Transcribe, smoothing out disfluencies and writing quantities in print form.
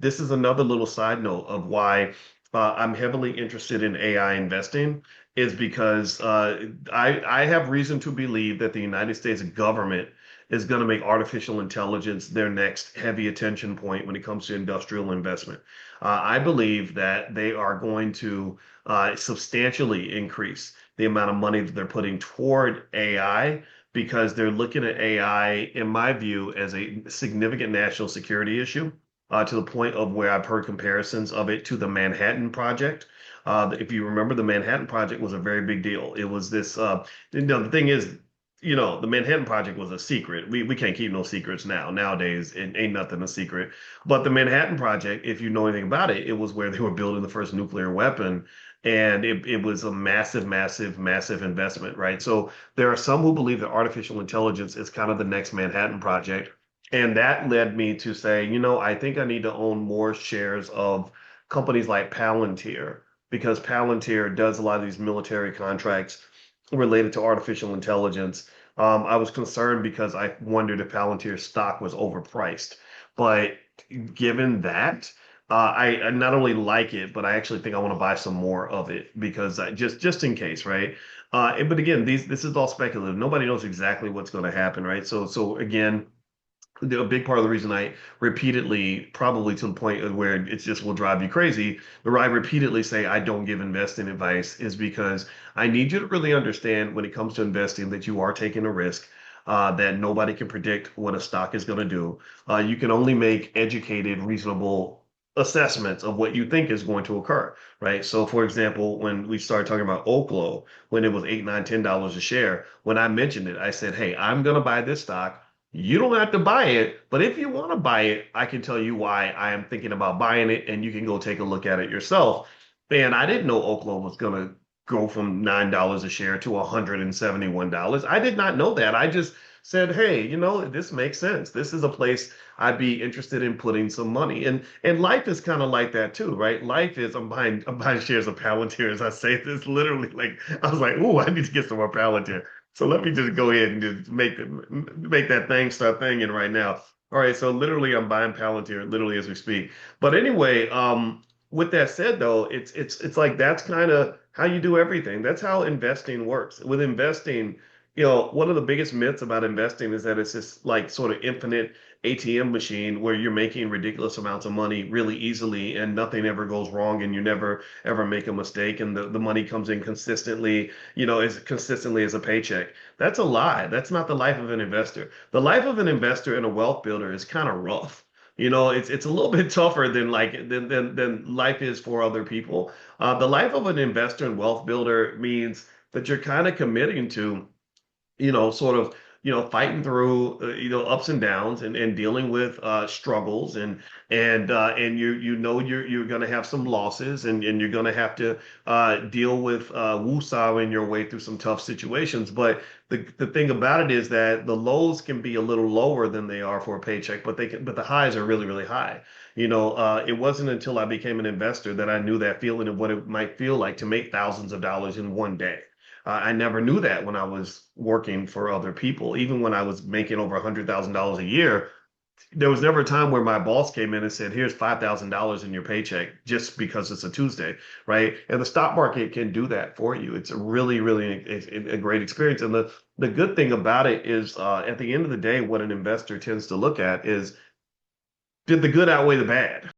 this is another little side note of why I'm heavily interested in AI investing is because I have reason to believe that the United States government is going to make artificial intelligence their next heavy attention point when it comes to industrial investment. I believe that they are going to substantially increase the amount of money that they're putting toward AI because they're looking at AI, in my view, as a significant national security issue to the point of where I've heard comparisons of it to the Manhattan Project. If you remember, the Manhattan Project was a very big deal. It was this, the thing is, the Manhattan Project was a secret. We can't keep no secrets now. Nowadays, it ain't nothing a secret. But the Manhattan Project, if you know anything about it, it was where they were building the first nuclear weapon. And it was a massive, massive, massive investment, right? So there are some who believe that artificial intelligence is kind of the next Manhattan Project. And that led me to say, I think I need to own more shares of companies like Palantir because Palantir does a lot of these military contracts related to artificial intelligence. I was concerned because I wondered if Palantir's stock was overpriced. But given that, I not only like it, but I actually think I want to buy some more of it because just in case, right? But again, this is all speculative. Nobody knows exactly what's going to happen, right? So again, a big part of the reason I repeatedly, probably to the point of where it just will drive you crazy, where I repeatedly say I don't give investing advice is because I need you to really understand when it comes to investing that you are taking a risk, that nobody can predict what a stock is going to do. You can only make educated, reasonable assessments of what you think is going to occur, right? So, for example, when we started talking about Oklo, when it was $8, $9, $10 a share, when I mentioned it, I said, "Hey, I'm going to buy this stock. You don't have to buy it, but if you want to buy it, I can tell you why I am thinking about buying it, and you can go take a look at it yourself." And I didn't know Oklahoma was going to go from $9 a share to $171. I did not know that. I just said, "Hey, this makes sense. This is a place I'd be interested in putting some money." And life is kind of like that too, right? Life is I'm buying shares of Palantir. As I say this literally, like I was like, "Ooh, I need to get some more Palantir." So let me just go ahead and just make that thing start thinking right now. All right, so literally I'm buying Palantir literally as we speak. But anyway, with that said though, it's like that's kind of how you do everything. That's how investing works. With investing, one of the biggest myths about investing is that it's this like sort of infinite ATM machine where you're making ridiculous amounts of money really easily and nothing ever goes wrong and you never ever make a mistake and the money comes in consistently, as consistently as a paycheck. That's a lie. That's not the life of an investor. The life of an investor and a wealth builder is kind of rough. It's a little bit tougher than life is for other people. The life of an investor and wealth builder means that you're kind of committing to sort of, fighting through, ups and downs and dealing with struggles and you're going to have some losses and you're going to have to deal with woosah your way through some tough situations. But the thing about it is that the lows can be a little lower than they are for a paycheck, but the highs are really, really high. It wasn't until I became an investor that I knew that feeling of what it might feel like to make thousands of dollars in one day. I never knew that when I was working for other people. Even when I was making over $100,000 a year, there was never a time where my boss came in and said, "Here's $5,000 in your paycheck," just because it's a Tuesday, right? And the stock market can do that for you. It's a really, really a great experience. And the good thing about it is, at the end of the day, what an investor tends to look at is, did the good outweigh the bad?